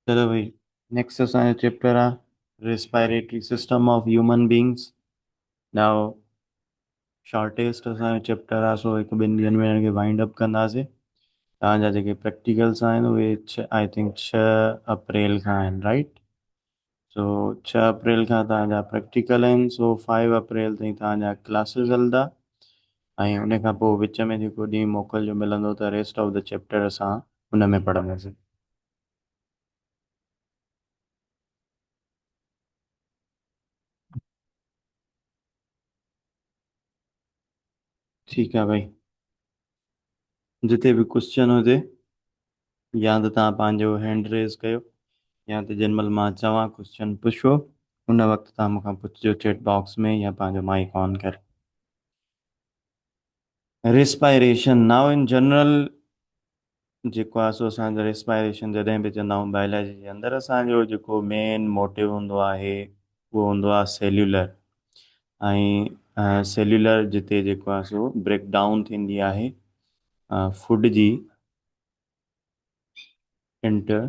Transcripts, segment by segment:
चलो भाई, नेक्स्ट असांजो चैप्टर आहे respiratory system of human beings. Now shortest असांजो चैप्टर आहे, सो हिकु ॿिनि ॾींहंनि में हिन खे वाइंड अप कंदासीं। तव्हांजा जेके प्रैक्टिकल्स आहिनि उहे आई थिंक 6 अप्रैल खां आहिनि, राइट। सो 6 अप्रैल खां तव्हांजा प्रैक्टिकल आहिनि, सो 5 अप्रैल ताईं तव्हांजा क्लासिस हलंदा। ऐं उन खां पोइ विच में जेको ॾींहुं मोकल जो मिलंदो त रेस्ट ऑफ द चैप्टर असां उन में पढ़ंदासीं। ठीकु आहे भाई, जिते बि क्वेश्चन हुजे या त तव्हां पंहिंजो हैंड रेज़ कयो, या त जेॾी महिल मां चवां क्वेश्चन पुछो, उन वक़्तु तव्हां मूंखां पुछिजो चैट बॉक्स में या पंहिंजो माइक ऑन करे। रिस्पायरेशन नाउ इन जनरल जेको आहे सो असांजो रिस्पायरेशन जॾहिं बि चवंदा आहियूं बायोलॉजी जे अंदरि, असांजो जेको मेन मोटिव हूंदो आहे उहो हूंदो आहे सेल्युलर। ऐं सेल्युलर जिते जेको आहे सो ब्रेक डाउन थींदी आहे फूड जी इंटर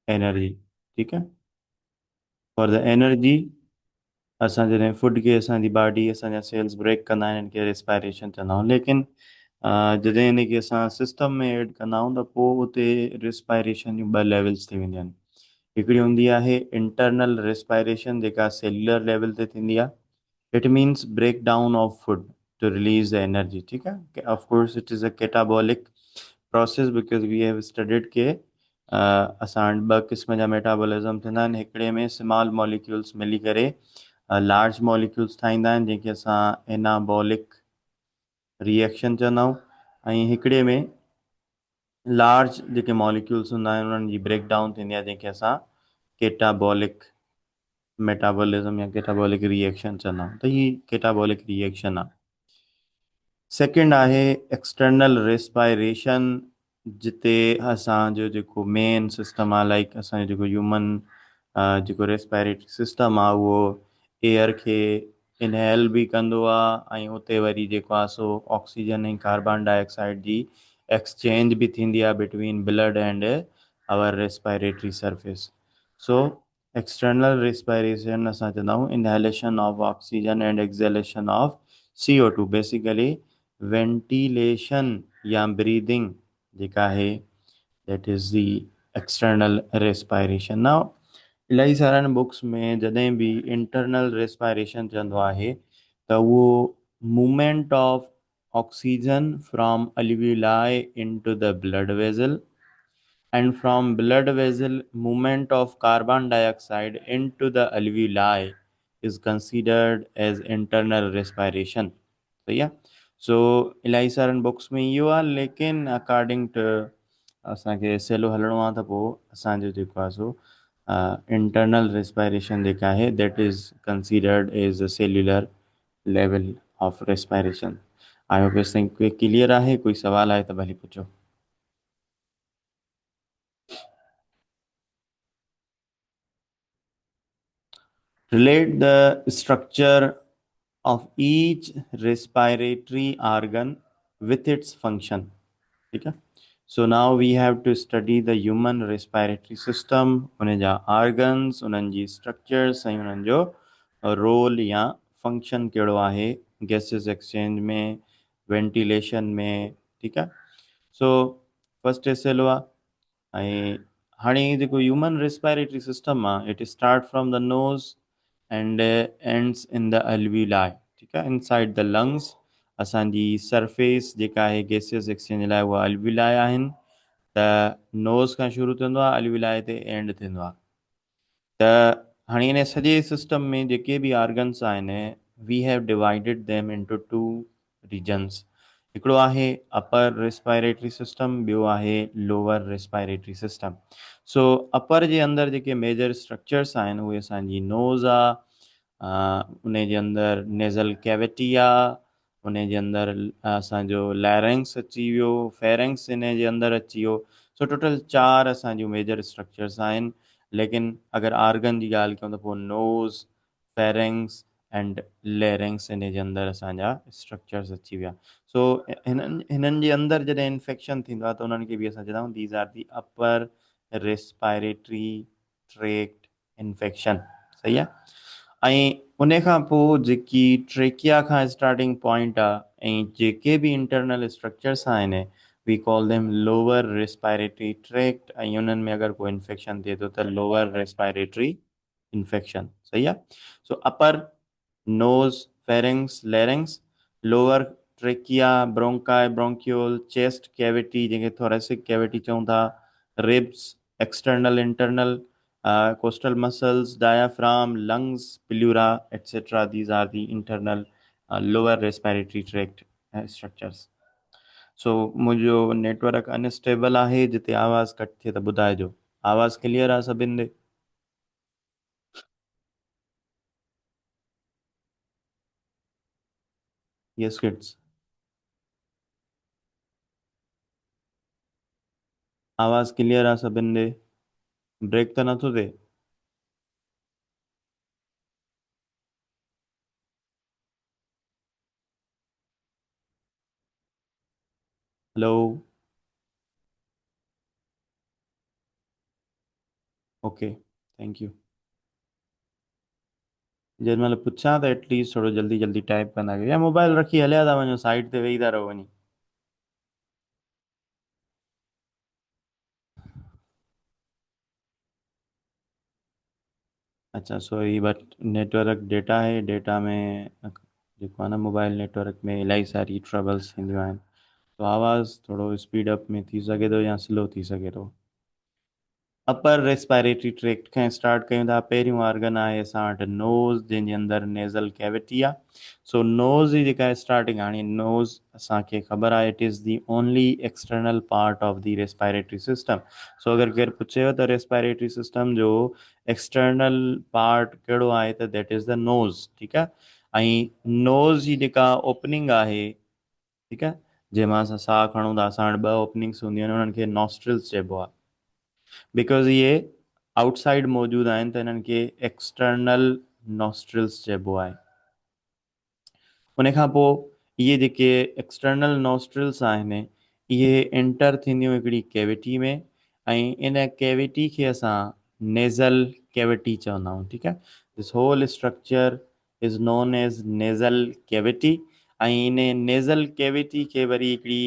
एनर्जी। ठीकु आहे, फॉर द एनर्जी असां जॾहिं फूड खे असांजी बॉडी असांजा सेल्स ब्रेक कंदा आहिनि, इनखे रेस्पायरेशन चवंदा आहियूं। लेकिन जॾहिं इनखे असां सिस्टम में ऐड कंदा आहियूं त पोइ उते रिस्पायरेशन जूं 2 लेवल्स थी वेंदियूं आहिनि। हिकिड़ी हूंदी आहे इंटरनल रिस्पायरेशन, जेका सेल्युलर लेवल ते थींदी आहे। It means break down of food to release the energy. ठीकु आहे, of course it is a catabolic process because we have studied के असां वटि 2 क़िस्म जा मेटाबॉलिज्म थींदा आहिनि। हिकिड़े में स्मॉल मॉलिक्यूल्स मिली करे लार्ज मॉलिक्यूल्स ठाहींदा आहिनि, जंहिंखे असां एनाबॉलिक रिएक्शन चवंदा आहियूं। ऐं हिकिड़े में लार्ज जेके मॉलिक्यूल्स हूंदा आहिनि उन्हनि जी ब्रेक डाउन थींदी आहे, जंहिंखे असां केटाबॉलिक मेटाबॉलिज्म या केटाबॉलिक रिएक्शन चवंदा आहियूं। त हीअ केटाबॉलिक रिएक्शन आहे। सेकेंड आहे एक्सटर्नल रेस्पायरेशन, जिते असांजो जेको मेन सिस्टम आहे, लाइक असांजो जेको ह्यूमन जेको रेस्पायरेटरी सिस्टम आहे उहो एयर खे इनहेल बि कंदो आहे, ऐं उते वरी जेको आहे सो ऑक्सीजन ऐं कार्बन डाइऑक्साइड जी एक्सचेंज बि थींदी आहे between blood and our respiratory surface. So external respiration असां चवंदा आहियूं inhalation of oxygen and exhalation of CO2। Basically ventilation या ब्रीदिंग जेका आहे that is the external respiration. Now इलाही सारनि बुक्स में जॾहिं बि इंटरनल रेस्पायरेशन चवंदो आहे त उहो movement of oxygen from alveoli into the blood vessel, and from blood vessel movement of carbon dioxide into the alveoli is considered as internal respiration। सही आहे। सो इलाही सारनि बुक्स में इहो आहे, लेकिन अकॉर्डिंग टू असांखे सेलो हलणो आहे त पोइ असांजो जेको आहे सो इंटरनल रेस्पायरेशन जेका आहे that is considered as a cellular level of respiration. I hope इस ताईं क्लियर आहे। कोई सवाल आहे त भली पुछो। Relate the structure of each respiratory organ with its function। ठीक है, so now we have to study the human respiratory system, उन जा organs, उन्हनि जी structures ऐं उन्हनि जो रोल या फंक्शन कहिड़ो आहे गैसेस एक्सचेंज में, वेंटिलेशन में। ठीकु आहे, सो फर्स्ट एसेलो आहे। ऐं हाणे जेको ह्यूमन रेस्पायरेटरी सिस्टम आहे it start from the nose and ends in the alveoli। ठीकु आहे, इनसाइड द लंग्स असांजी सरफेस जेका आहे गैसियस एक्सचेंज लाइ उहा alveoli आहिनि। त नोज़ खां शुरू थींदो आहे, alveoli ते एंड थींदो आहे। त हाणे हिन सॼे सिस्टम में जेके बि ऑर्गन्स आहिनि we have divided them into 2 regions. हिकिड़ो आहे अपर रेस्पायरेटरी सिस्टम, ॿियो आहे lower respiratory system. So upper जे अंदरि जेके मेजर स्ट्रक्चर्स आहिनि उहे असांजी नोज़ आहे, उन जे अंदरि नेज़ल कैविटी आहे, उन जे अंदरि असांजो लैरेंक्स अची वियो, फेरेंक्स इन जे अंदरि अची वियो। सो टोटल 4 असांजूं मेजर स्ट्रक्चर्स आहिनि। लेकिन अगरि आर्गन जी ॻाल्हि कयूं त पोइ नोज़, फेरेंक्स एंड लेरेंक्स इन जे अंदरि असांजा स्ट्रक्चर्स अची विया। सो हिननि जे अंदरि जॾहिं इन्फेक्शन थींदो आहे त उन्हनि खे बि असां चवंदा आहियूं these are the upper respiratory tract infection. सही आहे। ऐं उन खां पोइ जेकी ट्रेकिया खां स्टार्टिंग पॉइंट आहे ऐं जेके बि इंटरनल स्ट्रक्चर्स आहिनि we call them lower respiratory tract, ऐं उन्हनि में अगरि कोई इन्फेक्शन थिए थो त लोअर रेस्पायरेटरी इन्फेक्शन। सही आहे। So upper nose pharynx larynx, lower trachea bronchi bronchiole, chest cavity जंहिंखे थोरेसिक कैविटी चऊं था, ribs external internal, costal muscles diaphragm lungs pleura etcetera, these are the internal lower respiratory tract structures. So मुंहिंजो network unstable आहे, जिते आवाज़ cut थिए त ॿुधाइजो। आवाज़ क्लियर आहे सभिनि ॾे? यस किड्स, आवाज़ क्लियर आहे सभिनि ॾे? ब्रेक त नथो थिए? हेलो। Okay, thank U. जेॾी महिल पुछां त एटलीस्ट थोरो जल्दी जल्दी टाइप कंदा कयो, या मोबाइल रखी हलिया था वञो, साइड ते वेही था रहो वञी। अच्छा सॉरी, बट नेटवर्क डेटा आहे, डेटा में जेको आहे न मोबाइल नेटवर्क में इलाही सारी ट्रबल्स थींदियूं आहिनि, तो आवाज़ थोरो स्पीड अप में थी सघे थो या स्लो थी सघे थो। अपर रेस्पायरेटरी ट्रैक्ट खां स्टार्ट कयूं था। पहिरियों ऑर्गन आहे असां वटि नोज़, जंहिंजे अंदरि नेज़ल कैविटी आहे। सो नोज़ जी जेका स्टार्टिंग, हाणे नोज़ असांखे ख़बर आहे it is the only external part of the respiratory system. So अगरि केरु पुछेव त रेस्पायरेटरी सिस्टम जो एक्सटर्नल पार्ट कहिड़ो आहे त दैट इज़ द नोज़। ठीकु आहे। ऐं नोज़ जी जेका ओपनिंग आहे, ठीकु आहे, जंहिंमां असां साहु खणूं था, असां वटि ॿ ओपनिंग्स हूंदियूं आहिनि, उन्हनि खे नॉस्ट्रिल्स चइबो आहे। बिकॉज़ इहे आउटसाइड मौजूदु आहिनि त हिननि खे एक्सटर्नल नॉस्ट्रिल्स चइबो आहे। उन खां पोइ इहे जेके एक्सटर्नल नॉस्ट्रिल्स आहिनि, इहे एंटर थींदियूं हिकिड़ी कैविटी में, ऐं इन कैविटी खे असां नेज़ल कैविटी चवंदा आहियूं। ठीकु आहे। This whole structure is known as nasal cavity. ऐं इन नेज़ल कैविटी खे वरी हिकिड़ी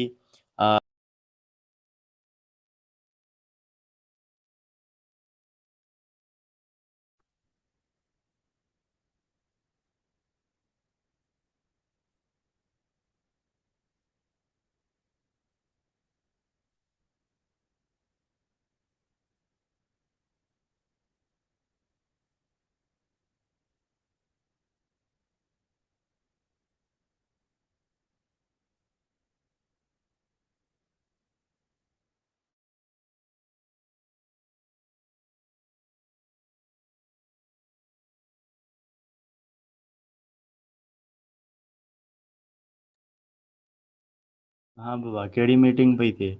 हाँ बाबा, कहिड़ी मीटिंग पई थिए?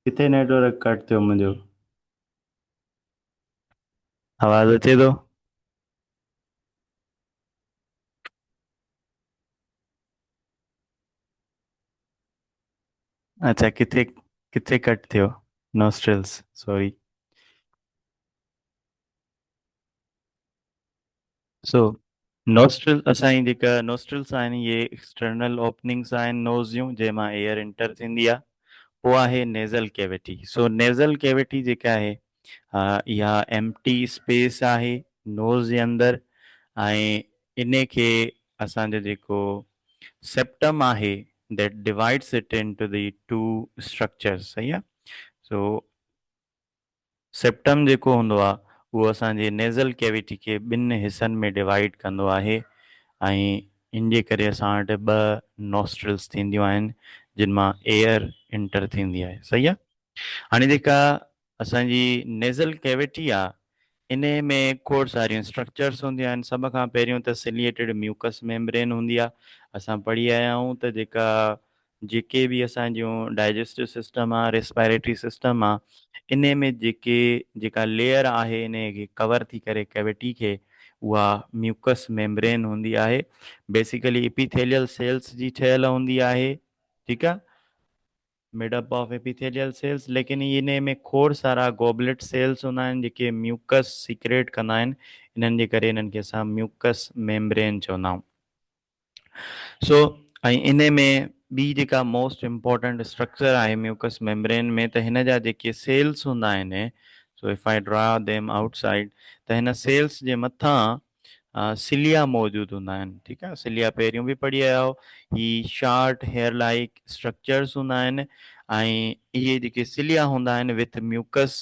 किथे नेटवर्क कट थियो मुंहिंजो? आवाज़ अचे थो? अच्छा, किथे किथे कट थियो? Nostrils, sorry. सो नोस्ट्रल असांजी जेका नोस्ट्रल्स आहिनि, इहे एक्सटर्नल ओपनिंग्स आहिनि नोज़ जूं, जंहिंमां एयर इंटर थींदी आहे। पोइ आहे nasal cavity. So nasal cavity जेका आहे, इहा एम्प्टी स्पेस आहे नोज़ जे अंदरि, ऐं इन खे असांजो जेको सेप्टम आहे that divides it into the two structures. सही आहे। सो सेप्टम जेको हूंदो आहे, उहो असांजे नेज़ल कैविटी खे ॿिनि हिसनि में डिवाइड कंदो आहे, ऐं इन जे करे असां वटि ॿ नॉस्ट्रल्स थींदियूं आहिनि, जिन मां एयर इंटर थींदी आहे। सही आहे। हाणे जेका असांजी नेज़ल कैविटी आहे, इन में खोड़ सारियूं स्ट्रक्चर्स हूंदियूं आहिनि। सभ खां पहिरियों त सिलिएटेड म्यूकस मेम्ब्रेन हूंदी आहे। असां पढ़ी आया आहियूं त जेका जेके बि असांजूं डाइजेस्टिव सिस्टम आहे, रेस्पायरेटरी सिस्टम आहे, इन में जेका लेयर आहे इन खे कवर थी करे कैविटी खे, उहा म्यूकस मेम्ब्रेन हूंदी आहे, बेसिकली एपिथेलियल सेल्स जी ठहियल हूंदी आहे, ठीकु आहे, मेडअप ऑफ एपिथेलियल सेल्स, लेकिन इन में खोड़ सारा गॉबलेट सेल्स हूंदा आहिनि जेके म्यूकस सीक्रेट कंदा आहिनि, इन्हनि जे करे इन्हनि खे असां म्यूकस मेम्ब्रेन चवंदा आहियूं। सो ऐं इन में ॿी जेका मोस्ट इम्पॉर्टेंट स्ट्रक्चर आहे म्यूकस मेम्ब्रेन में, त हिन जा जेके सेल्स हूंदा आहिनि, so if I draw them outside, त हिन सेल्स जे मथां सिलिया मौजूदु हूंदा आहिनि, ठीकु आहे। सिलिया पहिरियों बि पढ़ी आया आहियो, ही शार्ट हेयर लाइक स्ट्रक्चर्स हूंदा आहिनि, ऐं इहे जेके सिलिया हूंदा आहिनि विथ म्यूकस,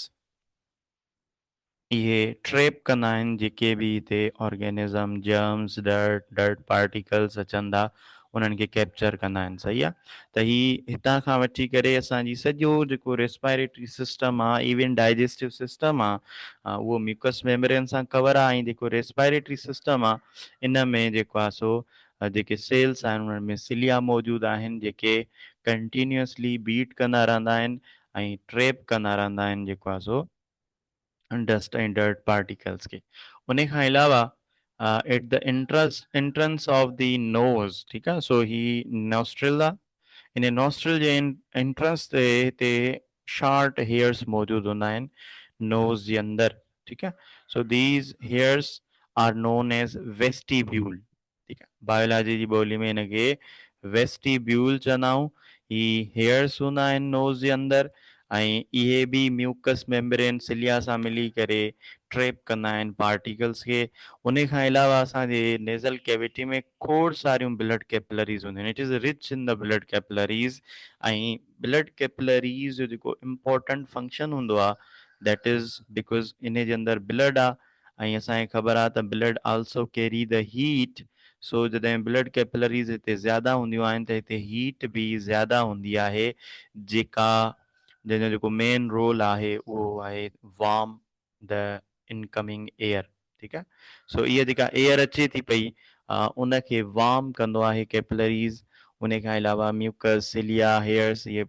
इहे ट्रेप कंदा आहिनि जेके बि हिते ऑर्गेनिज़म, जर्म्स, डर्ट पार्टिकल्स अचनि था, उन्हनि खे कैप्चर कंदा आहिनि, सही आहे। त ही हितां खां वठी करे असांजी सॼो जेको रेस्पायरेटरी सिस्टम आहे, इवन डाइजेस्टिव सिस्टम आहे, उहो म्यूकस मेम्ब्रेन सां कवर आहे, ऐं जेको रेस्पायरेटरी सिस्टम आहे इन में जेको आहे सो जेके सेल्स आहिनि उन्हनि में सिलिया मौजूदु आहिनि जेके कंटिन्यूअसली बीट कंदा रहंदा आहिनि ऐं ट्रेप कंदा रहंदा आहिनि जेको आहे so dust and dirt particles के। उन खां अलावा at the entrance of the nose, ठीकु आहे, सो ही नॉस्ट्रिल आहे, इन नॉस्ट्रिल जे एंट्रेंस ते हिते शार्ट हेयर्स मौजूदु हूंदा आहिनि नोज़ जे अंदरि, ठीकु आहे। So these hairs are known as vestibule, ठीकु आहे, बायोलॉजी जी ॿोली में हिनखे वेस्टिब्यूल चवंदा आहियूं। ही हेयर्स हूंदा आहिनि नोज़ जे अंदरि, ऐं इहे बि म्यूकस मेम्ब्रेन सिलिया सां मिली करे ट्रेप कंदा आहिनि पार्टिकल्स खे। उन खां अलावा असांजे नेज़ल कैविटी में खोड़ सारियूं ब्लड कैपिलरीज़ हूंदियूं आहिनि, it is rich in the blood capillaries, ऐं ब्लड कैपिलरीज़ जो जेको इम्पोर्टेंट फंक्शन हूंदो आहे दैट इज़ बिकॉज़ इन जे अंदरि ब्लड आहे, ऐं असांखे ख़बर आहे त blood also carry the heat, so जॾहिं ब्लड कैपिलरीज़ हिते ज़्यादा हूंदियूं आहिनि त हिते हीट बि ज़्यादा हूंदी आहे, जेका जंहिंजो जेको मेन रोल आहे उहो आहे वार्म द इनकमिंग एयर, ठीकु आहे। सो इहा जेका एयर अचे थी पई उनखे वार्म कंदो आहे कैपिलरीज़। उन खां अलावा म्यूकस, सिलिया, हेयर्स इहे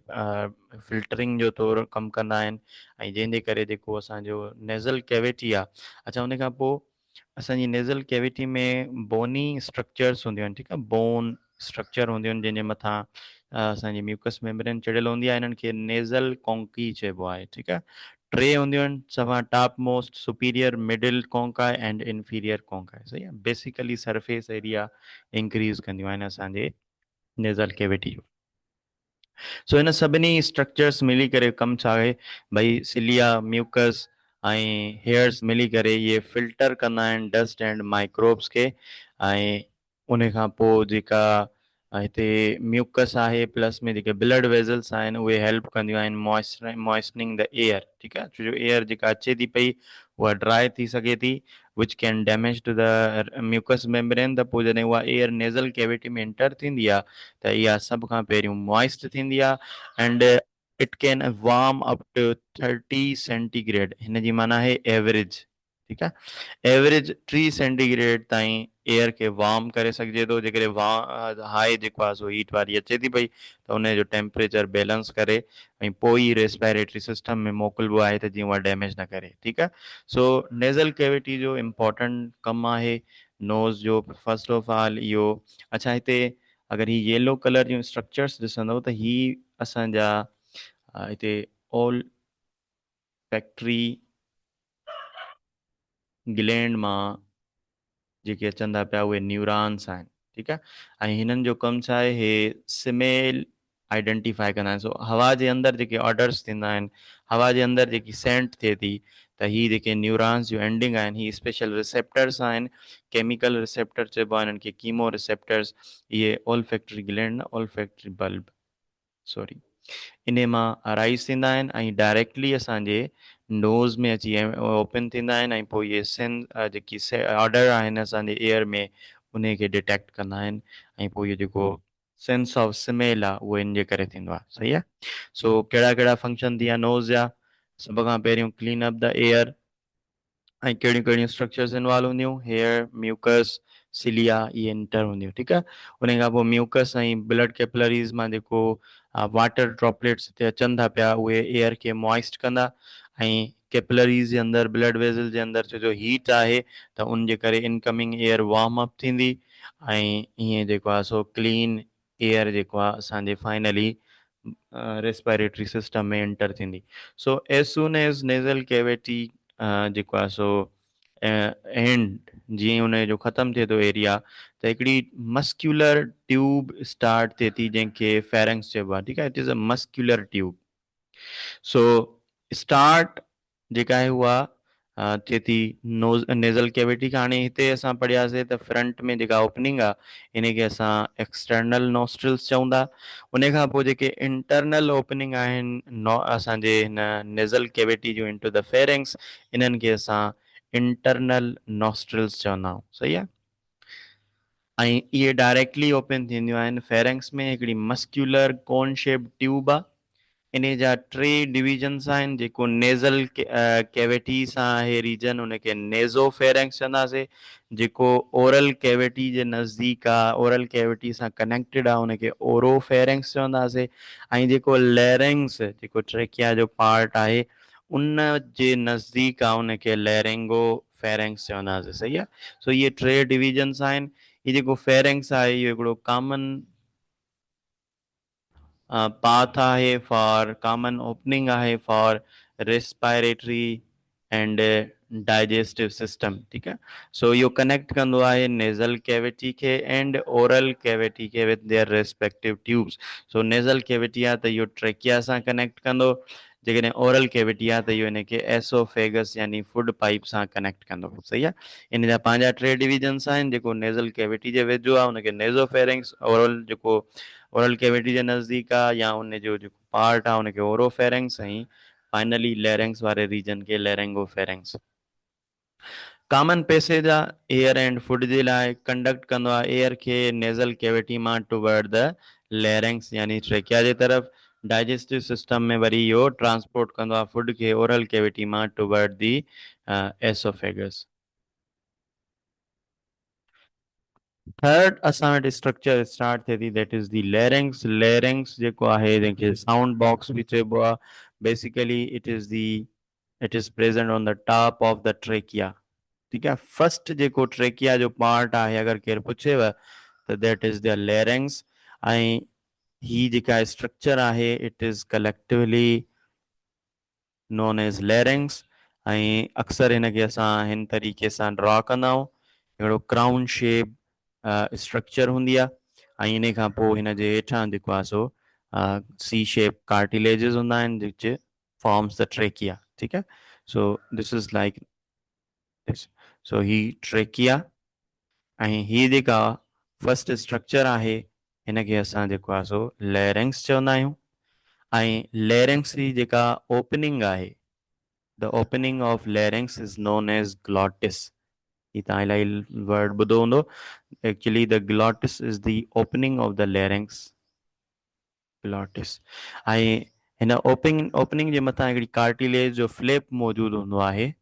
फिल्टरिंग जो तौरु कमु कंदा आहिनि, ऐं जंहिंजे करे जेको असांजो नेज़ल कैविटी आहे, अच्छा उन खां पोइ असांजी नेज़ल कैविटी में बोनी स्ट्रक्चर्स हूंदियूं आहिनि, ठीकु आहे, बोन स्ट्रक्चर हूंदियूं आहिनि जंहिंजे मथां असांजी म्यूकस मेम्ब्रेन चढ़ियल हूंदी आहे, इन्हनि खे नेज़ल कॉन्की चइबो आहे, ठीकु आहे। टे हूंदियूं आहिनि, सभा top most, superior, middle conchae and inferior conchae, सही आहे। बेसिकली सरफेस एरिया इंक्रीज़ कंदियूं आहिनि असांजे नेज़ल कैविटी जो। सो हिन सभिनी स्ट्रक्चर्स मिली करे कमु छा आहे, भई सिलिया, म्यूकस ऐं हेयर्स मिली करे इहे फिल्टर कंदा आहिनि डस्ट एंड माइक्रोब्स खे, ऐं उन खां पोइ जेका हिते म्यूकस आहे प्लस में जेके ब्लड वेज़ल्स आहिनि उहे हेल्प कंदियूं आहिनि मॉइस्टनिंग द एयर, ठीकु आहे, छो जो एयर जेका अचे थी पई उहा ड्राई थी सघे थी, which can damage to the mucous membrane, त पोइ जॾहिं उहा एयर नेज़ल कैविटी में एंटर थींदी आहे त इहा सभ खां पहिरियों मॉइस्ट थींदी आहे, and it can warm up to 30 centigrade, हिन जी माना आहे एवरेज, ठीकु आहे, एवरेज 3 सेंटीग्रेड ताईं एयर खे वार्म करे सघिजे थो, जेकॾहिं हाई जेको आहे सो हीट वारी अचे थी पई त उनजो टेम्परेचर बैलेंस करे ऐं पोइ ई रेस्पायरेटरी सिस्टम में मोकिलिबो आहे त जीअं उहा डैमेज न करे, ठीकु आहे। सो नेज़ल कैविटी जो इम्पोर्टेंट कमु आहे नोज़ जो, फर्स्ट ऑफ ऑल इहो। अच्छा, हिते अगरि ही येलो कलर जूं स्ट्रक्चर्स ॾिसंदव त ही असांजा हिते ऑल फैक्ट्री ग्लैंड मां जेके अचनि था पिया उहे न्यूरॉन्स आहिनि, ठीकु आहे, ऐं हिननि जो कमु छा आहे, हे स्मेल आइडेंटिफाई कंदा आहिनि। सो हवा जे अंदरि जेके ऑडर्स थींदा आहिनि, हवा जे अंदरि जेकी सेंट थिए थी, त हीअ जेके न्यूरॉन्स जूं एंडिंग आहिनि, हीअ स्पेशल रिसेप्टर्स आहिनि, केमिकल रिसेप्टर चइबो आहे हिननि खे, कीमो रिसेप्टर्स, इहे all factory gland, all factory bulb, sorry, इन मां अराइज़ थींदा आहिनि ऐं डायरेक्टली असांजे नोज़ में अची ओपन थींदा आहिनि, ऐं पोइ इहे जेकी ऑर्डर आहिनि असांजे एयर में उन खे डिटेक्ट कंदा आहिनि, ऐं पोइ इहो जेको सेंस ऑफ स्मेल आहे उहो इन जे करे थींदो आहे, सही आहे। सो कहिड़ा कहिड़ा फंक्शन थी विया नोज़ जा, सभ खां पहिरियों क्लीन अप द एयर, ऐं कहिड़ियूं कहिड़ियूं स्ट्रक्चर्स इन्वॉल्व हूंदियूं, हेयर, म्यूकस, सिलिया, इहे इंटर हूंदियूं, ठीकु आहे। उन खां पोइ म्यूकस ऐं ब्लड कैपिलरीज़ मां जेको वाटर ड्रॉपलेट्स हिते अचनि था पिया उहे एयर खे मॉइस्ट कंदा, ऐं कैपिलरीज़ जे अंदरि ब्लड वेज़ल जे अंदरि छो जो हीट आहे त उन जे करे इनकमिंग एयर वार्म अप थींदी ऐं ईअं जेको आहे सो क्लीन एयर जेको आहे असांजे फाइनली रेस्पिरेटरी सिस्टम में एंटर थींदी. So as soon as nasal cavity जेको आहे सो एंड जीअं उन जो ख़तमु थिए थो एरिया त हिकिड़ी मस्क्यूलर ट्यूब स्टार्ट थिए थी जंहिंखे फेरेंक्स चइबो आहे. ठीकु आहे. It is a muscular tube. So start जेका आहे उहा थिए थी नोज़ नेज़ल कैविटी खां. हाणे हिते असां पढ़ियासीं त फ्रंट में जेका ओपनिंग आहे इन खे असां एक्सटर्नल नॉस्ट्रल्स चऊं था. उन खां पोइ जेके इंटरनल ओपनिंग आहिनि असांजे हिन नेज़ल कैविटी जूं इनटू द फेरेंक्स इन्हनि खे असां इंटरनल नॉस्ट्रल्स चवंदा आहियूं. सही आहे. ऐं इहे डायरेक्टली ओपन थींदियूं आहिनि फेरेंक्स में. हिकिड़ी मस्क्यूलर कोन शेप ट्यूब आहे. इन जा टे डिविजन्स आहिनि. जेको नेज़ल कैविटी सां आहे रीजन उनखे नेज़ो फेरेंक्स चवंदासीं. जेको ओरल कैविटी जे नज़दीक आहे ओरल कैविटी सां कनेक्टेड आहे उनखे ओरो फेरेंक्स चवंदासीं. ऐं जेको लेरेंग्स जेको ट्रेकिया जो पार्ट आहे उन जे नज़दीक आहे उनखे लेरेंगो फेरेंक्स चवंदासीं. सही आहे. सो इहे टे डिविजन्स आहिनि. हीउ जेको फेरेंक्स आहे इहो हिकिड़ो कॉमन path आहे फॉर कॉमन ओपनिंग आहे for respiratory and digestive system. ठीकु आहे. सो इहो कनेक्ट कंदो आहे नेज़ल कैविटी खे एंड ओरल कैविटी खे with their respective tubes. So nasal cavity आहे त इहो ट्रेकिया सां कनेक्ट कंदो. जेकॾहिं ओरल कैविटी आहे त इहो हिनखे एसोफेगस यानी फूड पाइप सां कनेक्ट कंदो. सही आहे. इन जा पंहिंजा टे डिविजन्स आहिनि. जेको नेज़ल कैविटी जे वेझो आहे उनखे नेज़ोफेरेंक्स. ओरल जेको ओरल कैविटी जे नज़दीक आहे या उन जो जेको पार्ट आहे उनखे ओरोफेरेंक्स ऐं फाइनली लेरेंक्स वारे रीजन खे लेरेंगोफेरेंक्स. कॉमन पैसेज आहे एयर एंड फूड जे लाइ. कंडक्ट कंदो आहे एयर खे नेज़ल कैविटी मां टुवर्ड द लेरेंक्स यानी ट्रेकिया जे तरफ़. डाइजेस्टिव सिस्टम में वरी इहो ट्रांसपोर्ट कंदो आहे फूड खे ओरल कैविटी मां टुवर्ड दी एसोफेगस. थर्ड असां वटि स्ट्रक्चर स्टार्ट थिए थी that is the larynx. Larynx जेको आहे जंहिंखे साउंड बॉक्स बि चइबो आहे. Basically it is present on the top of the trachea. ठीकु आहे. फर्स्ट जेको ट्रेकिया जो पार्ट आहे अगरि केरु पुछेव त दैट इज़ द लेरेंक्स. ऐं ही जेका स्ट्रक्चर आहे it is collectively known as larynx. ऐं अक्सर हिनखे असां हिन तरीक़े सां ड्रॉ कंदा आहियूं. हिकिड़ो क्राउन शेप स्ट्रक्चर हूंदी आहे ऐं इन खां पोइ हिन जे हेठां जेको आहे सो सी शेप कार्टिलेजिस हूंदा आहिनि विच फॉर्म्स द ट्रेकिया. ठीकु आहे. So this is like this. So ही ट्रेकिया ऐं ही जेका फर्स्ट स्ट्रक्चर आहे हिनखे असां जेको आहे सो लेरेंक्स चवंदा आहियूं. ऐं लेरेंक्स जी जेका ओपनिंग आहे the opening of larynx is known as glottis. ही तव्हां इलाही वर्ड ॿुधो हूंदो. Actually the glottis is the opening of the larynx. Glottis. ऐं हिन ओपनिंग जे मथां हिकिड़ी कार्टिलेज जो फ्लेप मौजूदु हूंदो आहे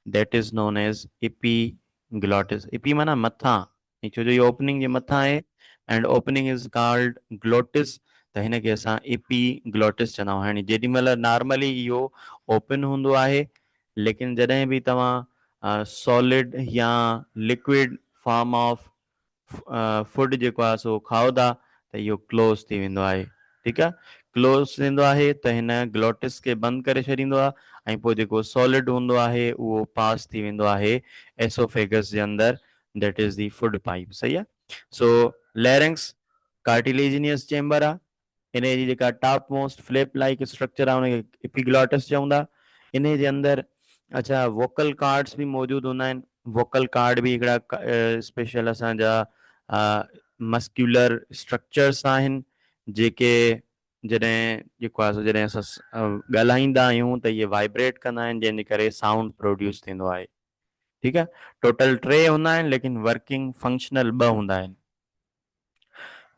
that is known as epiglottis. AP माना मथां. छो जो इहो ओपनिंग जे मथां आहे and opening is called glottis त हिनखे असां एपीग्लॉटिस चवंदा आहियूं. हाणे जेॾीमहिल नॉर्मली इहो ओपन हूंदो आहे लेकिन जॾहिं बि तव्हां सॉलिड या लिक्विड फॉर्म ऑफ फूड जेको आहे सो खाओ था त इहो क्लोज़ थी वेंदो आहे. ठीकु आहे. क्लोज़ थींदो आहे त हिन ग्लोटिस खे बंदि करे छॾींदो आहे ऐं पोइ जेको सॉलिड हूंदो आहे उहो पास थी वेंदो आहे एसोफेगस जे अंदरि that is the food pipe. सही आहे. सो लेरेंक्स कार्टिलेजिनियस चेंबर आहे. इन जी जेका top most flip like structure आहे हुनखे एपीग्लॉटिस चऊं था. इन जे अंदरि अच्छा वोकल कार्ड्स बि मौजूदु हूंदा आहिनि. वोकल कार्ड बि हिकिड़ा स्पेशल असांजा मस्क्यूलर स्ट्रक्चर्स आहिनि जेके जॾहिं जेको आहे जॾहिं असां ॻाल्हाईंदा आहियूं त इहे वाइब्रेट कंदा आहिनि जंहिंजे करे साउंड प्रोड्यूस थींदो आहे. ठीकु आहे. टोटल टे हूंदा आहिनि लेकिन वर्किंग फंक्शनल ॿ हूंदा आहिनि.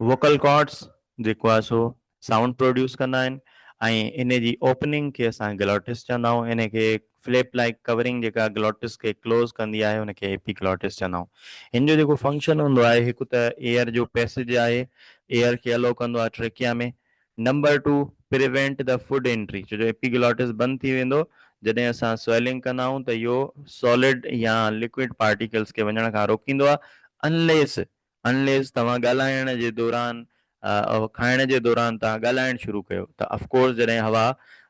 वोकल कॉर्ड्स जेको आहे सो साउंड प्रोड्यूस कंदा आहिनि ऐं इन जी ओपनिंग खे असां ग्लॉटिस चवंदा आहियूं. इन खे फ्लिप लाइक कवरिंग जेका ग्लॉटिस खे क्लोज़ कंदी आहे हुनखे एपीग्लॉटिस चवंदा आहियूं. हिन जो जेको फंक्शन हूंदो आहे हिकु त एयर जो पैसेज आहे. एयर खे अलो कंदो आहे ट्रेकिया में. Number 2 prevent the food entry. छो जो एपीग्लॉटिस बंदि थी वेंदो जॾहिं असां स्वेलिंग कंदा आहियूं त इहो सॉलिड या लिक्विड पार्टिकल्स खे वञण खां रोकींदो आहे, अनलेस अनलेस तव्हां ॻाल्हाइण जे दौरान खाइण जे दौरान तव्हां ॻाल्हाइणु शुरू कयो त ऑफकोर्स जॾहिं हवा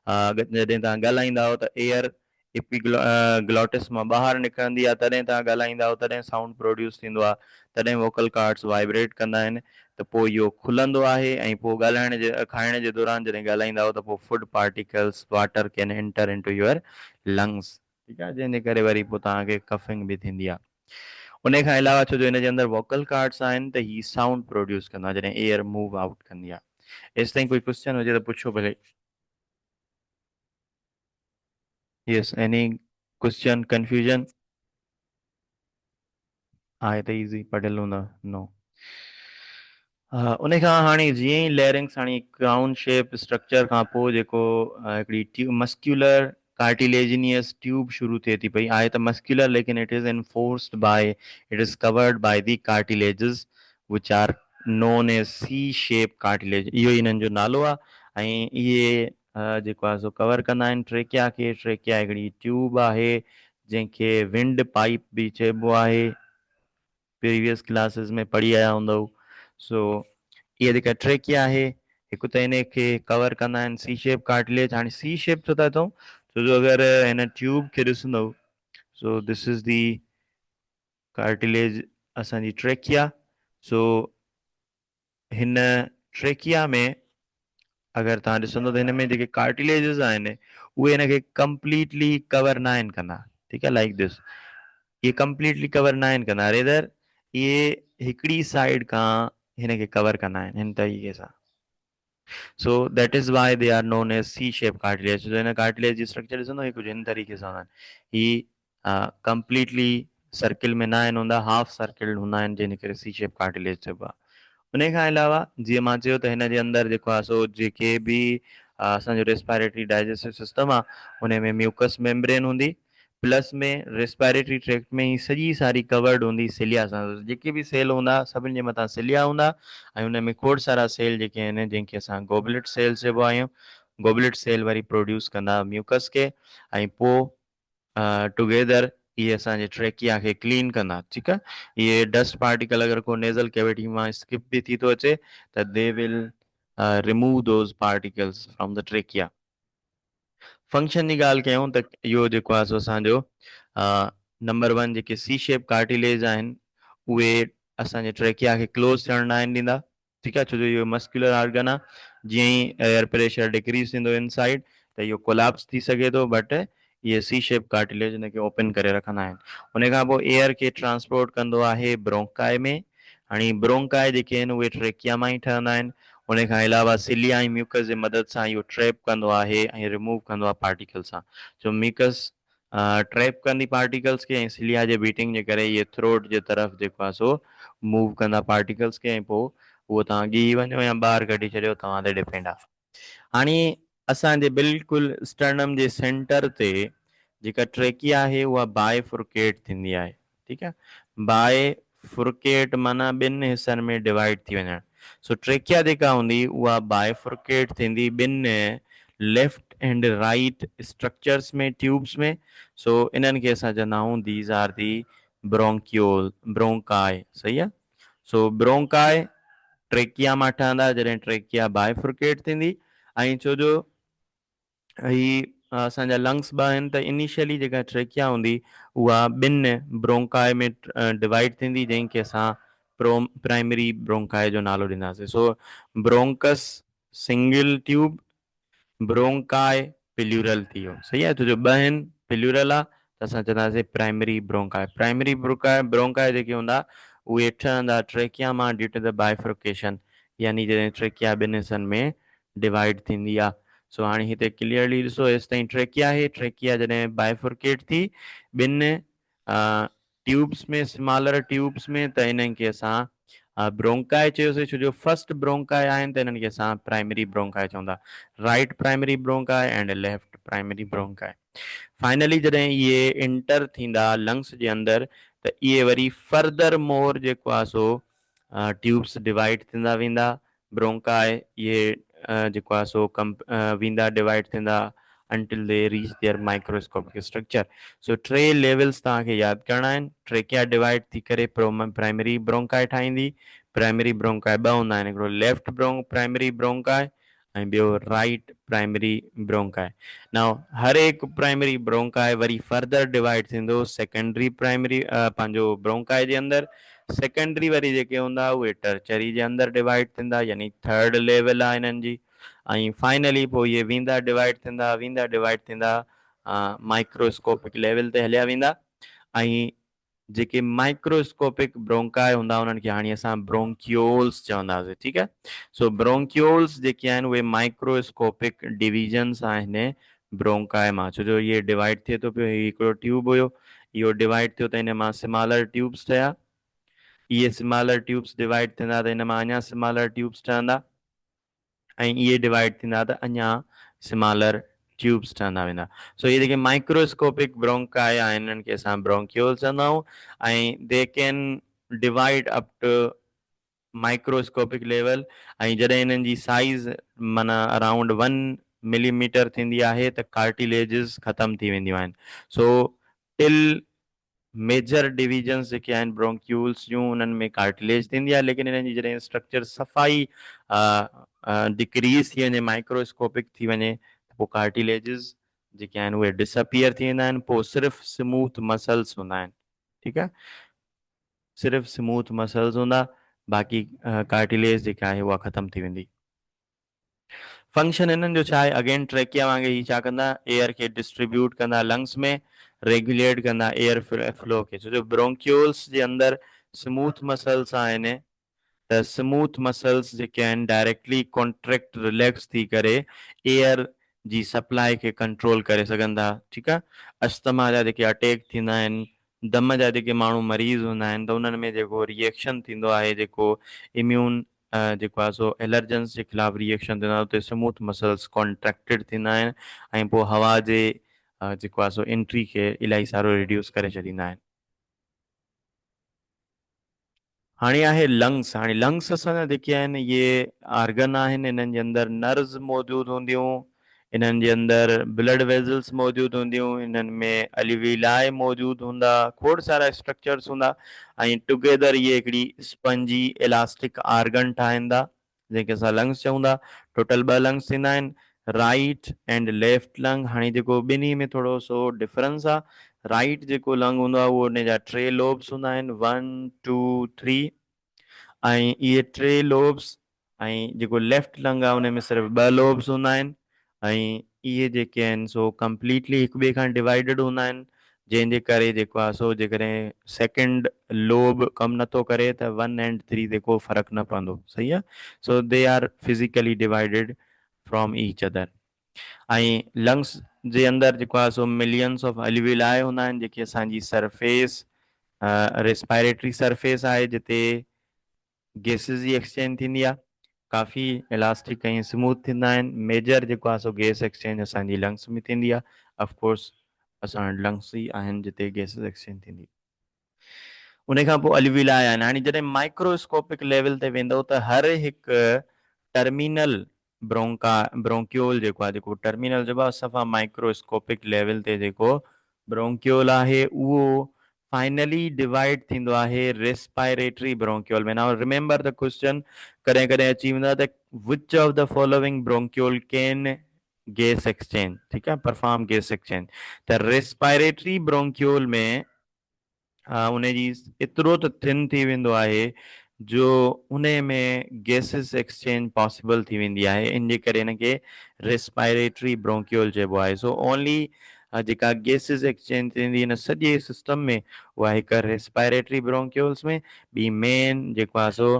जॾहिं तव्हां ॻाल्हाईंदा आहियो त एयर ग्लॉटिस मां ॿाहिरि निकिरंदी आहे, तॾहिं तव्हां ॻाल्हाईंदा आहियो, तॾहिं साउंड प्रोड्यूस थींदो आहे, तॾहिं वोकल कार्ड्स वाइब्रेट कंदा आहिनि, त पोइ इहो खुलंदो आहे ऐं पोइ ॻाल्हाइण जे खाइण जे दौरान जॾहिं ॻाल्हाईंदा आहियो त पोइ food particles water can enter into your lungs, ठीकु आहे, जंहिंजे करे वरी पोइ तव्हांखे कफिंग बि थींदी आहे। उन खां अलावा छो जो हिन जे अंदरि वोकल कार्ड्स आहिनि त ही साउंड प्रोड्यूस कंदो आहे जॾहिं एयर मूव आउट कंदी आहे। एसि ताईं कोई क्वेश्चन हुजे त पुछो भले। यस, एनी क्वेश्चन कंफ्यूजन? आहे त ईज़ी पढ़ियल हूंदा। नो, उन खां हाणे जीअं ई लेयरिंग्स हाणे क्राउन शेप स्ट्रक्चर खां पोइ जेको हिकिड़ी मस्क्यूलर कार्टिलेजिनियस ट्यूब शुरू थिए थी पई, आहे त मस्क्यूलर लेकिन it is enforced by, it is covered by the cartilages which are known as C shape cartilage, इहो ई हिननि जो नालो आहे। ऐं इहे जेको आहे सो कवर कंदा आहिनि ट्रेकिया खे। ट्रेकिया हिकिड़ी ट्यूब आहे जंहिंखे विंड पाइप बि चइबो आहे, प्रीवियस क्लासिस में पढ़ी आया हूंदव। सो इहा जेका ट्रेकिया आहे, हिकु त इन खे कवर कंदा आहिनि सी शेप कार्टिलेज। हाणे सी शेप छो था चऊं, छो जो अगरि हिन ट्यूब खे ॾिसंदव, सो दिस इज़ दी कार्टिलेज असांजी ट्रेकिया। सो हिन ट्रेकिया में अगरि तव्हां ॾिसंदो त हिन में जेके कार्टिलेजिस आहिनि उहे हिन खे कंप्लीटली कवर न आहिनि कंदा, ठीकु आहे, लाइक दिस, इहे कंप्लीटली कवर न आहिनि कंदा, रेदर इहे हिकिड़ी साइड खां हिन खे कवर कंदा आहिनि हिन तरीक़े सां। So that is why they are known as C shape cartilage. जो हिन कार्टिलेज जी स्ट्रक्चर ॾिसंदो हिकु हिन तरीक़े सां हूंदा आहिनि, ही कंप्लीटली सर्किल में न आहिनि हूंदा, हाफ सर्किल हूंदा आहिनि, जंहिंजे करे सी शेप कार्टिलेज चइबो आहे। उन खां अलावा जीअं मां चयो त हिन जे अंदरि जेको आहे सो जेके बि असांजो रेस्पायरेटरी डाइजेस्टिव सिस्टम आहे उन में म्यूकस मेम्ब्रेन हूंदी, प्लस में रेस्पायरेटरी ट्रैक्ट में ई सॼी सारी कवर्ड हूंदी सिलिया सां। जेके बि सेल हूंदा सभिनि जे मथां सिलिया हूंदा ऐं हुन में खोड़ सारा सेल जेके आहिनि जंहिंखे असां गोबलेट सेल्स चइबो आहियूं। गोबलेट सेल वरी प्रोड्यूस कंदा म्यूकस खे ऐं पोइ टुगेदर इहे असांजे ट्रेकिया खे क्लीन कंदा, ठीकु आहे। इहे डस्ट पार्टिकल अगरि को नेज़ल कैविटी मां स्किप बि थी थो अचे त they will remove those particles from the trachea. Function जी ॻाल्हि कयूं त इहो जेको आहे सो असांजो नंबर वन जेके सी शेप कार्टिलेज आहिनि उहे असांजे ट्रेकिया खे क्लोज़ थियण न आहिनि ॾींदा, ठीकु आहे, छो जो इहो मस्कुलर ऑर्गन आहे। जीअं ई एयर प्रेशर डिक्रीज़ थींदो इनसाइड त इहो कोलैप्स थी सघे थो, बट इहे सी शेप कार्टिलेज हिनखे ओपन करे रखंदा आहिनि। उन खां पोइ एयर खे ट्रांसपोर्ट कंदो आहे ब्रोंकाई में। हाणे ब्रोंकाई जेके आहिनि उहे ट्रेकिया मां ई ठहंदा आहिनि। उन खां अलावा सिलिया ऐं म्यूकस जे मदद सां इहो ट्रैप कंदो आहे ऐं रिमूव कंदो आहे पार्टिकल सां। जो म्यूकस ट्रैप कंदी पार्टिकल्स खे ऐं सिलिया जे बीटिंग जे करे इहे थ्रोट जे तरफ़ जेको आहे सो मूव कंदा पार्टिकल्स खे, ऐं पोइ उहो तव्हां ॻी वञो या ॿाहिरि कढी छॾियो, तव्हां ते डिपेंड आहे। हाणे असांजे बिल्कुलु स्टर्नम जे सेंटर ते जेका ट्रेकिया आहे उहा बायफुरकेट थींदी आहे, ठीकु आहे। बायफुरकेट माना ॿिनि हिसनि में डिवाइड थी वञणु। सो ट्रेकिया जेका हूंदी उहा बायफुरकेट थींदी ॿिनि लेफ्ट एंड राइट स्ट्रक्चर्स में, ट्यूब्स में। सो इन्हनि खे असां चवंदा आहियूं these are the bronchiole bronchi, सही आहे। सो ब्रोंकाई ट्रेकिया मां ठहंदा जॾहिं ट्रेकिया बायफुरकेट थींदी। ऐं छो जो ही असांजा लंग्स ॿ आहिनि त इनिशियली जेका ट्रेकिया हूंदी उहा ॿिनि ब्रोंकाई में डिवाइड थींदी, जंहिंखे असां प्राइमरी ब्रोंकाई जो नालो ॾींदासीं। सो ब्रोंकस सिंगल ट्यूब, ब्रोंकाई पिल्यूरल थी वियो, सही आहे। छो जो ॿ आहिनि, पिल्यूरल आहे त असां चवंदासीं प्राइमरी ब्रोंकाई। प्राइमरी ब्रोंकाई जेके हूंदा उहे ठहंदा ट्रेकिया मां ड्यू टू द बायफुरकेशन, यानी जॾहिं ट्रेकिया ॿिनि हिसनि में डिवाइड थींदी आहे। सो हाणे हिते क्लियरली ॾिसो, हेसि ताईं ट्रेकिया आहे। ट्रेकिया जॾहिं बायफुरकेट थी ॿिनि ट्यूब्स में, स्मॉलर ट्यूब्स में, त इन्हनि खे असां ब्रोंकाई चयोसीं। छो जो फर्स्ट ब्रोंकाई आहिनि त इन्हनि खे असां प्राइमरी ब्रोंकाई चवंदा, right primary bronchi and left primary bronchi. Finally जॾहिं इहे इंटर थींदा लंग्स जे अंदरि त इहे वरी फर्दर मोर जेको आहे सो ट्यूब्स डिवाइड थींदा वेंदा। ब्रोंकाई इहे जेको आहे सो वेंदा डिवाइड थींदा until they reach their microscopic structure. So 3 levels तव्हांखे यादि करणा आहिनि. ट्रेकिया डिवाइड थी करे प्राइमरी ब्रोंकाई ठाहींदी. प्राइमरी ब्रोंकाई ॿ हूंदा आहिनि, हिकिड़ो लेफ्ट प्राइमरी ब्रोंकाई ऐं ॿियो राइट प्राइमरी ब्रोंकाई. नाउ हर एक प्राइमरी ब्रोंकाई वरी फर्दर डिवाइड थींदो सेकेंडरी प्राइमरी पंहिंजो ब्रोंकाई जे अंदरि. सेकेंडरी वरी जेके हूंदा उहे टर्चरी जे अंदरि डिवाइड थींदा, यानी थर्ड लेवल आहे हिननि जी. ऐं फाइनली पोइ इहे वेंदा डिवाइड थींदा माइक्रोस्कोपिक लेवल ते हलिया वेंदा. ऐं जेके माइक्रोस्कोपिक ब्रोंकाई हूंदा उन्हनि खे हाणे असां ब्रोंक्यूल्स चवंदासीं. ठीकु आहे. सो ब्रोंक्यूल्स जेके आहिनि उहे माइक्रोस्कोपिक डिविजन्स आहिनि ब्रोंकाई मां. छो जो इहे डिवाइड थिए थो पियो. हीउ हिकिड़ो ट्यूब हुयो, इहो डिवाइड थियो त हिन मां स्मॉलर ट्यूब्स ठहिया. इहे स्मॉलर ट्यूब्स डिवाइड थींदा त हिन मां अञा स्मॉलर ट्यूब्स ठहंदा ऐं इहे डिवाइड थींदा त अञा स्मॉलर ट्यूब्स ठहंदा वेंदा. सो इहे जेके माइक्रोस्कोपिक ब्रोंकाई आहिनि हिननि खे असां ब्रोंक्यूल चवंदा आहियूं. ऐं they can divide up to microscopic level. ऐं जॾहिं हिननि जी साइज़ माना अराउंड 1 मिलीमीटर थींदी आहे त कार्टिलेजिस ख़तम थी वेंदियूं आहिनि. सो टिल मेजर डिविजन्स जेके आहिनि ब्रोंक्यूल्स जूं उन्हनि में कार्टिलेज थींदी आहे, लेकिन हिननि जी जॾहिं स्ट्रक्चर सफ़ाई डिक्रीज़ थी वञे, माइक्रोस्कोपिक थी वञे, त पोइ कार्टिलेजिस जेके आहिनि उहे डिसअपियर थी वेंदा आहिनि. पोइ सिर्फ़ु स्मूथ मसल्स हूंदा आहिनि. ठीकु आहे. सिर्फ़ु स्मूथ मसल्स हूंदा, बाक़ी कार्टिलेज जेका आहे उहा ख़तम थी वेंदी. फंक्शन हिननि जो छा आहे? अगेन ट्रेकिया वांगुरु ही छा कंदा? एयर खे डिस्ट्रीब्यूट कंदा लंग्स में, रेगुलेट कंदा एयर फ्लो खे. छो जो ब्रोंक्यूल्स जे अंदरि स्मूथ मसल्स आहिनि त स्मूथ मसल्स जेके आहिनि डायरेक्टली कॉन्ट्रैक्ट रिलैक्स थी करे एयर जी सप्लाई खे कंट्रोल करे सघनि था. ठीकु आहे. अस्थमा जा जेके अटैक थींदा आहिनि, दम जा जेके माण्हू मरीज़ हूंदा आहिनि, त उन्हनि में जेको रिएक्शन थींदो आहे, जेको इम्यून जेको आहे सो एलर्जेंस जे ख़िलाफ़ु रिएक्शन थींदो आहे, उते स्मूथ मसल्स कॉन्ट्रैक्टेड थींदा आहिनि ऐं पोइ हवा जे जेको आहे सो एंट्री खे इलाही सारो रिड्यूस करे छॾींदा आहिनि. हाणे आहे लंग्स. हाणे लंग्स असांजा जेके आहिनि इहे आर्गन आहिनि, इन्हनि जे अंदरि नर्व्स मौजूदु हूंदियूं, इन्हनि जे अंदरि ब्लड वेज़ल्स मौजूदु हूंदियूं, इन्हनि में अल्वीलाई मौजूदु हूंदा, खोड़ सारा स्ट्रक्चर्स हूंदा ऐं टुगेदर इहे हिकिड़ी स्पंजी इलास्टिक आर्गन ठाहींदा जंहिंखे असां लंग्स चऊं था. टोटल 2 लंग्स थींदा आहिनि, राइट एंड लेफ्ट लंग. हाणे जेको ॿिन्ही में थोरो सो डिफरेंस आहे. राइट जेको लंग हूंदो आहे उहो उन जा 3 लोब्स हूंदा आहिनि, 1 2 3. ऐं इहे 3 लोब्स ऐं जेको लेफ्ट लंग आहे उन में सिर्फ़ु 2 लोब्स हूंदा आहिनि ऐं इहे जेके आहिनि सो कंप्लीटली हिक ॿिए खां डिवाइडेड हूंदा आहिनि, जंहिंजे करे जेको आहे सो जेकॾहिं सेकेंड लोब कमु नथो करे त 1 ऐं 3 ते को फ़र्क़ु न पवंदो. सही आहे. So they are physically divided from each other. ऐं लंग्स जे अंदरि जेको आहे सो मिलियंस ऑफ अल्वीलाई हूंदा आहिनि, जेके असांजी सरफेस रेस्पायरेटरी सरफेस आहे, जिते गैसिस जी एक्सचेंज थींदी आहे. काफ़ी इलास्टिक ऐं स्मूथ थींदा आहिनि. मेजर जेको आहे सो गैस एक्सचेंज असांजी लंग्स में थींदी आहे. ऑफकोर्स असां लंग्स ई आहिनि जिते गैसिस एक्सचेंज थींदी. उन खां पोइ अल्वीलाई आहिनि. हाणे जॾहिं माइक्रोस्कोपिक लेवल ते वेंदो त हर हिकु टर्मिनल ब्रोंक्यूल जेको आहे, जेको टर्मिनल जेको आहे सफ़ा माइक्रोस्कोपिक लेवल ते जेको ब्रोंक्यूल आहे उहो फाइनली डिवाइड थींदो आहे रेस्पायरेटरी ब्रोंक्यूल में. नाउ रिमेंबर द क्वेश्चन कॾहिं कॾहिं अची वेंदो आहे त which of the following bronchiole can gas exchange. ठीकु आहे. Perform gas exchange. त रेस्पायरेटरी ब्रोंक्यूल में उन जी एतिरो त थिन थी वेंदो आहे जो उन में गैसिस एक्सचेंज पॉसिबल थी वेंदी आहे. इन जे करे हिनखे रेस्पायरेटरी ब्रोंक्यूल चइबो आहे. सो ओनली जेका गैसिस एक्सचेंज थींदी हिन सॼे सिस्टम में उहा हिकु रेस्पायरेटरी ब्रोंक्यूल्स में, ॿी मेन जेको आहे सो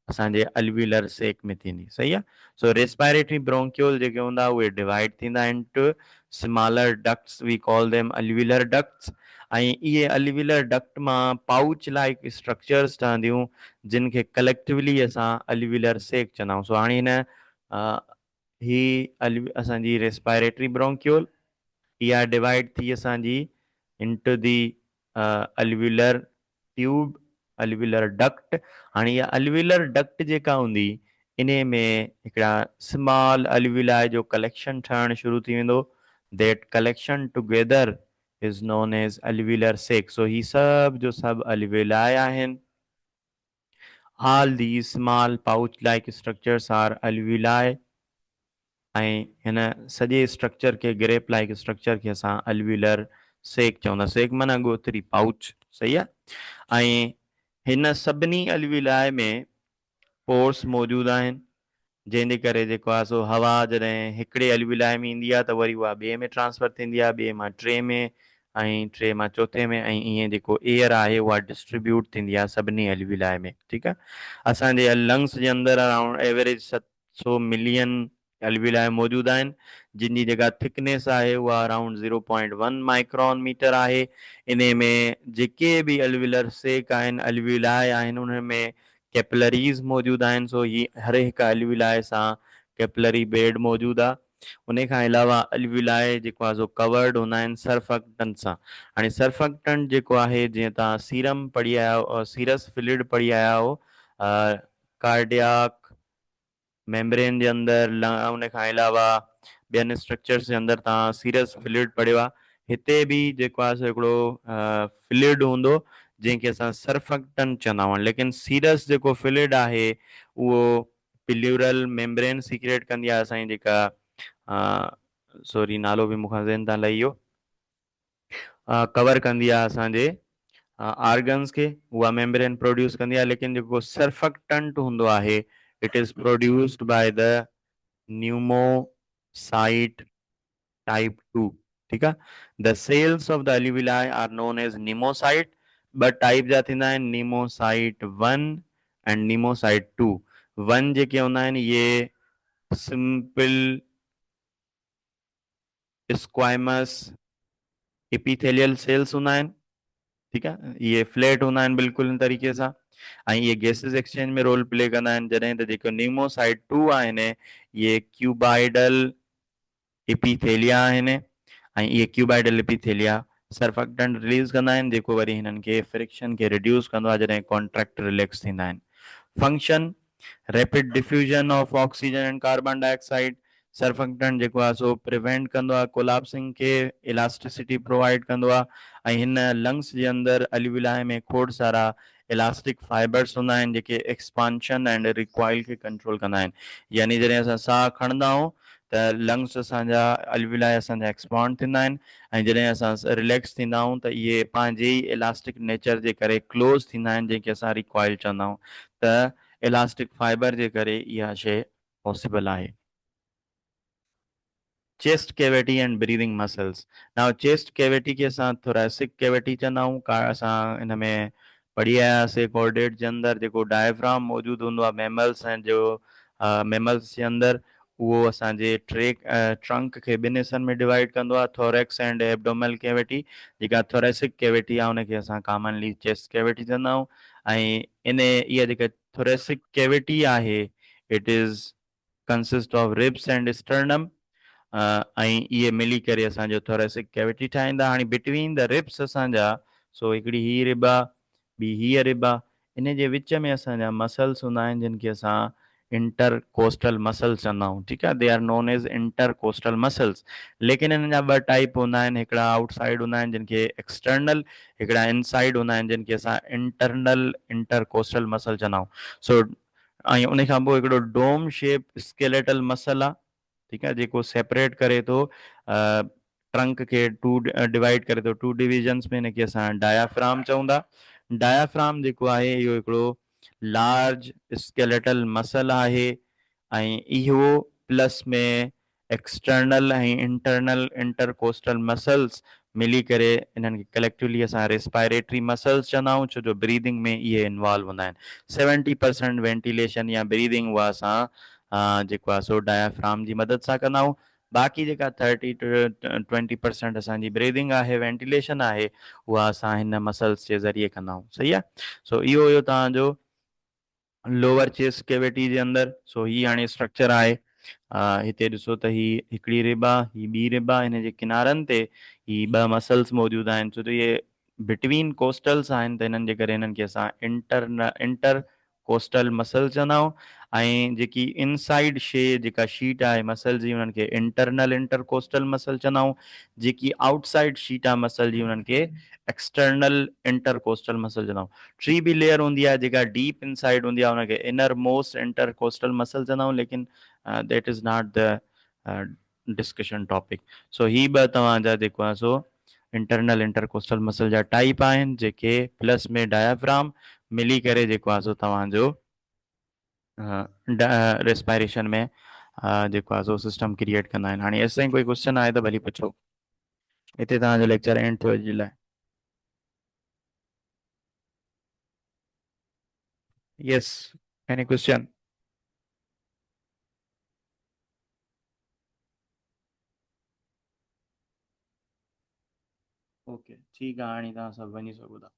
असांजे अल्वीलर सेक में थींदी. सही आहे. सो रेस्पायरेटरी ब्रोंक्यूल जेके हूंदा उहे डिवाइड थींदा into smaller ducts. We call them alveolar ducts. ऐं इहे अल्वीलर डक्ट मां पाउच लाइक स्ट्रक्चर्स ठहंदियूं जिन खे कलेक्टिवली असां अल्वीलर सेक चवंदा आहियूं. सो हाणे हिन ही असांजी रेस्पायरेटरी ब्रोंक्यूल इहा डिवाइड थी असांजी इंटू दी अल्वीलर ट्यूब, अल्वीलर डक्ट. हाणे इहा अल्वीलर डक्ट जेका हूंदी इन में हिकिड़ा स्मॉल अल्वीलाई जो कलेक्शन ठहणु शुरू थी वेंदो That collection together is known as alveolar sac. So ही सब जो सब alveoli आहिनि, all these small pouch like structures are alveoli, ऐं हिन सॼे स्ट्रक्चर खे ग्रेप लाइक स्ट्रक्चर खे असां alveolar sac चवंदा। सेक माना ॻोथरी, पाउच, सही आहे। ऐं हिन सभिनी alveoli में पोर्स मौजूदु आहिनि, जंहिंजे करे जेको आहे सो हवा जॾहिं हिकिड़े alveoli में ईंदी आहे त वरी उहा ॿिए में ट्रांसफर थींदी आहे, ॿिए मां टे में, ऐं टे मां चौथे में, ऐं ईअं जेको एयर आहे उहा डिस्ट्रीब्यूट थींदी आहे सभिनी alveoli में, ठीकु आहे। असांजे लंग्स जे अंदरि अराउंड एवरेज 700 मिलियन alveoli मौजूदु आहिनि, जिन जी जेका थिकनेस आहे उहा अराउंड 0.1 माइक्रोन मीटर आहे। इन में जेके बि alveolar sac आहिनि, alveoli आहिनि, उन में कैपिलरीज़ मौजूदु आहिनि। सो ही हर हिकु alveoli सां कैपिलरी बेड मौजूदु आहे। उन खां अलावा alveoli जेको आहे सो कवर्ड हूंदा आहिनि सर्फेक्टेंट सां। हाणे सर्फेक्टेंट जेको आहे, जीअं तव्हां सीरम पढ़ी आया हो, सीरस फ्लूइड पढ़ी आया हो, कार्डियाक मेम्ब्रेन जे अंदरि, उन खां अलावा ॿियनि स्ट्रक्चर्स जे अंदरि तव्हां सीरस फ्लूइड पढ़ियो आहे। हिते बि जेको आहे सो हिकिड़ो फ्लूइड हूंदो जंहिंखे असां सर्फेक्टेंट चवंदा आहियूं। लेकिन सीरस जेको फ्लूइड आहे उहो प्लूरल मेम्ब्रेन सीक्रेट कंदी आहे, असांजी जेका सॉरी नालो बि मूंखां ज़हन तां लही वियो, कवर कंदी आहे असांजे आर्गन्स खे, उहा मेम्ब्रेन प्रोड्यूस कंदी आहे। लेकिन जेको सर्फेक्टेंट हूंदो आहे, it is produced by the pneumocyte type 2, ठीकु आहे। The cells of the alveoli are known as pneumocyte. ॿ टाइप जा थींदा आहिनि, निमोसाइट 1 एंड निमोसाइट 2। 1 जेके हूंदा आहिनि इहे सिंपल स्क्वाइमस एपिथेलियल सेल्स हूंदा आहिनि, ठीकु आहे। इहे फ्लैट हूंदा आहिनि बिल्कुलु इन तरीक़े सां, ऐं इहे गैसिस एक्सचेंज में रोल प्ले कंदा आहिनि। जॾहिं त जेको निमोसाइट 2 आहिनि, इहे क्यूबाइडल एपिथेलिया आहिनि, ऐं इहे क्यूबाइडल एपिथेलिया सर्फेक्टेंट रिलीज़ कंदा आहिनि, जेको वरी हिननि खे फ्रिक्शन खे रिड्यूस कंदो आहे जॾहिं कॉन्ट्रैक्ट रिलैक्स थींदा आहिनि। Function rapid diffusion of oxygen and carbon dioxide. Surfactant जेको आहे सो प्रिवेंट कंदो आहे कोलैप्सिंग खे, इलास्टिसिटी प्रोवाइड कंदो आहे। ऐं हिन लंग्स जे अंदरि alveoli में खोड़ सारा इलास्टिक फाइबर्स हूंदा आहिनि जेके एक्सपांशन एंड रिकॉइल खे कंट्रोल कंदा आहिनि। यानी जॾहिं असां साहु खणंदा आहियूं त लंग्स असांजा, alveoli असांजा एक्सपांड थींदा आहिनि, ऐं जॾहिं असां रिलैक्स थींदा आहियूं त इहे पंहिंजे ई इलास्टिक नेचर जे करे क्लोज़ थींदा आहिनि, जंहिंखे असां रिकॉइल चवंदा आहियूं। त इलास्टिक फाइबर जे करे इहा शइ पॉसिबल आहे। Chest cavity and breathing muscles. Now chest cavity खे असां थोरेसिक कैविटी चवंदा आहियूं। असां हिन में पढ़ी आयासीं कॉर्डेट जे अंदरि जेको डायफ्राम मौजूदु हूंदो आहे मैमल्स, ऐं जो मैमल्स जे अंदरि उहो असांजे ट्रंक खे ॿिनि हिसनि में डिवाइड कंदो आहे, थोरेक्स एंड एब्डोमिनल कैविटी। जेका थोरेसिक कैविटी आहे उनखे असां कॉमनली चेस्ट कैविटी चवंदा आहियूं। ऐं इहा जेका थोरेसिक कैविटी आहे, it is consist of ribs and sternum, ऐं इहे मिली करे असांजो थोरेसिक कैविटी ठाहींदा। हाणे बिटवीन द रिब्स असांजा, सो हिकिड़ी ही रिब आहे, ॿी हीअ रिब आहे, इन जे विच में असांजा मसल्स हूंदा आहिनि जिन खे असां इंटर कोस्टल मसल्स चवंदा आहियूं, ठीकु आहे। They are known as intercostal muscles. लेकिन हिन जा ॿ टाइप हूंदा आहिनि, हिकिड़ा आउटसाइड हूंदा आहिनि जिन खे एक्सटर्नल, हिकिड़ा इनसाइड हूंदा आहिनि जिन खे असां इंटरनल इंटर कोस्टल मसल चवंदा आहियूं। सो ऐं उन खां पोइ हिकिड़ो डोम शेप स्केलेटल मसल आहे, ठीकु आहे, जेको सेपरेट करे थो ट्रंक खे टू डिवाइड करे थो टू डिविजन्स में। हिनखे असां डायाफ्राम चऊं था। डायाफ्राम जेको आहे इहो हिकिड़ो लार्ज स्केलेटल मसल आहे, ऐं इहो प्लस में एक्सटर्नल ऐं इंटरनल इंटरकोस्टल मसल्स मिली करे इन्हनि खे कलेक्टिवली असां रेस्पायरेटरी मसल्स चवंदा आहियूं, छो जो ब्रीदिंग में इहे इन्वॉल्व हूंदा आहिनि। 70% वेंटिलेशन या ब्रीदिंग उहा असां जेको आहे सो डायाफ्राम जी मदद सां कंदा आहियूं। बाक़ी जेका 30-20% असांजी ब्रीदिंग आहे, वेंटिलेशन आहे, उहा असां हिन मसल्स जे ज़रिए कंदा आहियूं, सही आहे। सो इहो हुयो तव्हांजो लोअर चेस्ट कैविटी जे अंदरि। सो हीअ हाणे स्ट्रक्चर आहे। हिते ॾिसो त ही हिकिड़ी रिब आहे, ही ॿी रिब आहे, हिन जे किनारनि ते ही ॿ मसल्स मौजूदु आहिनि। छो त इहे बिटवीन कोस्टल्स आहिनि, त हिननि जे करे हिननि खे असां इंटर कोस्टल मसल चवंदा आहियूं। ऐं जेकी इनसाइड शे जेका शीट आहे मसल जी उन्हनि खे इंटरनल इंटरकोस्टल मसल चवंदा आहियूं। जेकी आउटसाइड शीट आहे मसल जी उन्हनि खे एक्सटर्नल इंटरकोस्टल मसल चवंदा आहियूं। टी बि लेयर हूंदी आहे जेका डीप इनसाइड हूंदी आहे उनखे इनर मोस्ट इंटरकोस्टल मसल चवंदा आहियूं, लेकिन that is not the discussion topic. So ही ॿ तव्हांजा जेको आहे सो इंटरनल इंटरकोस्टल मसल जा टाइप आहिनि, जेके प्लस में डायाफ्राम मिली करे जेको आहे सो तव्हांजो रेस्पायरेशन में जेको आहे सो सिस्टम क्रिएट कंदा आहिनि। हाणे एसिताईं कोई क्वेश्चन आहे त भली पुछो। हिते तव्हांजो लेक्चर एंड थियो अॼु जे लाइ। यस, एनी क्वेश्चन? ओके, ठीकु आहे, हाणे तव्हां सभु वञी सघो था।